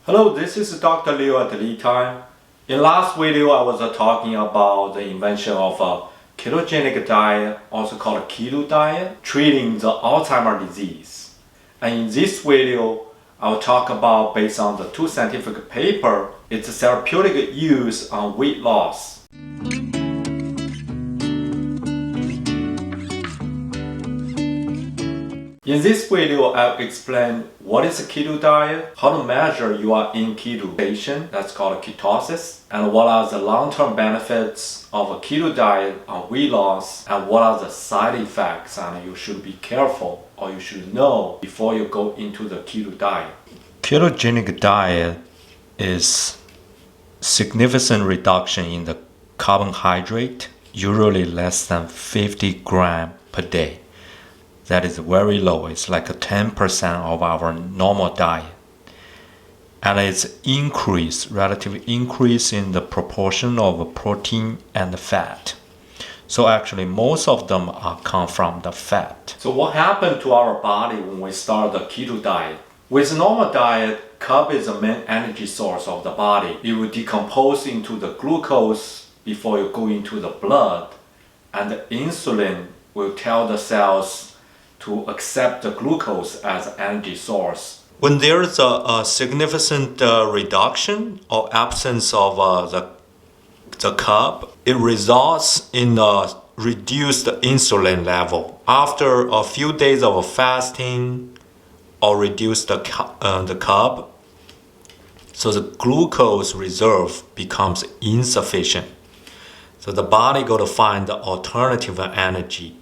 Hello, this is Dr. Liu at LeTime. In last video, I was talking about the invention of a ketogenic diet, also called Keto Diet, treating the Alzheimer's disease. And in this video, I will talk about, based on the two scientific papers, its therapeutic use on weight loss. In this video, I'll explain what is a keto diet, how to measure you are in keto station, that's called ketosis, and what are the long-term benefits of a keto diet on weight loss, and what are the side effects, and you should be careful or you should know before you go into the keto diet. Ketogenic diet is significant reduction in the carbohydrate, usually less than 50 grams per day. That is very low. It's like 10% of our normal diet. And it's relative increase in the proportion of protein and fat. So actually most of them come from the fat. So what happened to our body when we start the keto diet? With normal diet, carb is the main energy source of the body. It will decompose into the glucose before you go into the blood. And the insulin will tell the cells to accept the glucose as energy source. When there is a significant reduction or absence of the carb, it results in a reduced insulin level. After a few days of fasting or reduce the carb, so the glucose reserve becomes insufficient. So the body got to find the alternative energy.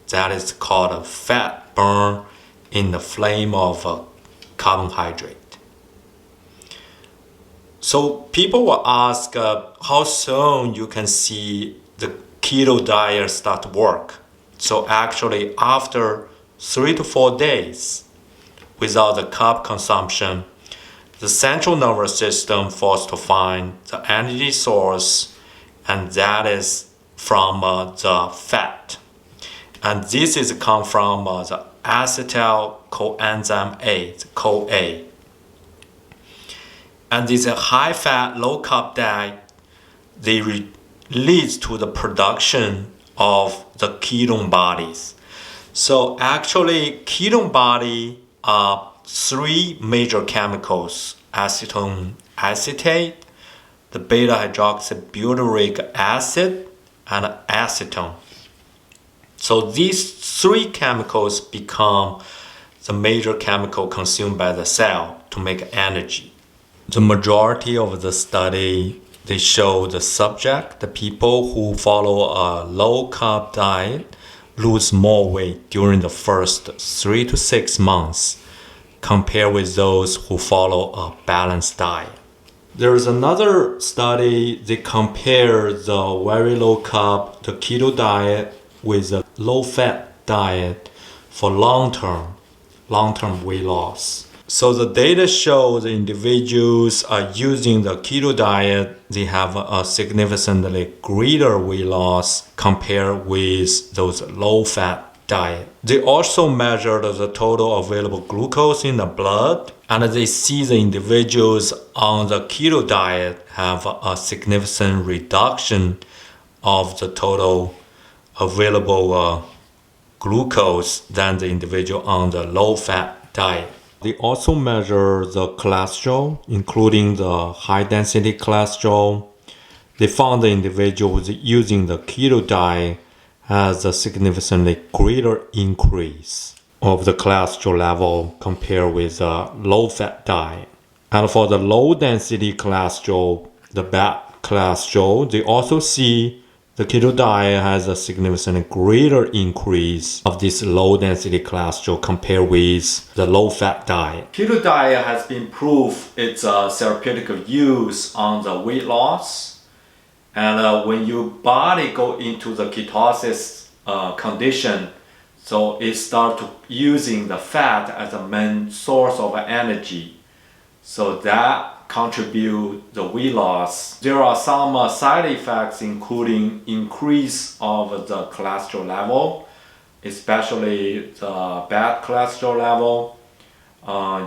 That is called a fat burn in the flame of carbohydrate. So people will ask how soon you can see the keto diet start to work. So actually after 3 to 4 days without the carb consumption, the central nervous system forced to find the energy source, and that is from the fat. And this is come from the acetyl coenzyme A, the CoA. And this high-fat, low-carb diet, they leads to the production of the ketone bodies. So actually, ketone body are three major chemicals: acetone acetate, the beta-hydroxybutyric acid, and acetone. So these three chemicals become the major chemical consumed by the cell to make energy. The majority of the study, they show the subject, the people who follow a low-carb diet, lose more weight during the first 3 to 6 months compared with those who follow a balanced diet. There is another study, they compare the very low-carb, the keto diet, with a low-fat diet for long-term weight loss. So the data show the individuals are using the keto diet, they have a significantly greater weight loss compared with those low-fat diet. They also measured the total available glucose in the blood, and they see the individuals on the keto diet have a significant reduction of the total available glucose than the individual on the low-fat diet. They also measure the cholesterol, including the high-density cholesterol. They found the individuals using the keto diet has a significantly greater increase of the cholesterol level compared with a low-fat diet. And for the low-density cholesterol, the bad cholesterol, they also see the keto diet has a significantly greater increase of this low-density cholesterol compared with the low-fat diet. Keto diet has been proved its therapeutic use on the weight loss. And when your body go into the ketosis condition, so it starts using the fat as a main source of energy. So that contribute the weight loss. There are some side effects, including increase of the cholesterol level, especially the bad cholesterol level.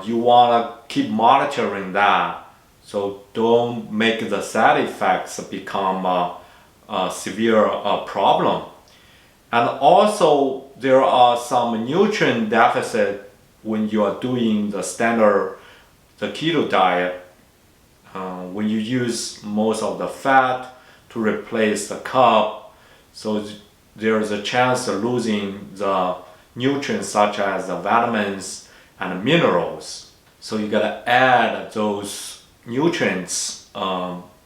You want to keep monitoring that So don't make the side effects become a severe problem. And also there are some nutrient deficit when you are doing the keto diet. When you use most of the fat to replace the carb, so there's a chance of losing the nutrients such as the vitamins and minerals. So you gotta add those nutrients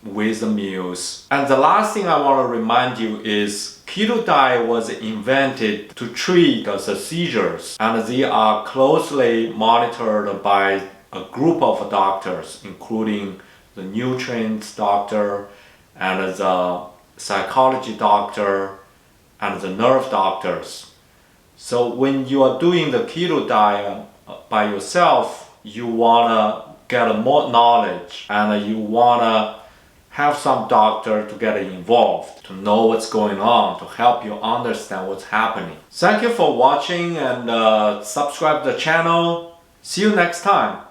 with the meals. And the last thing I want to remind you is keto diet was invented to treat the seizures, and they are closely monitored by a group of doctors, including the nutrients doctor and the psychology doctor and the nerve doctors. So when you are doing the keto diet by yourself, you wanna get more knowledge and you wanna have some doctor to get involved, to know what's going on, to help you understand what's happening. Thank you for watching and subscribe to the channel. See you next time.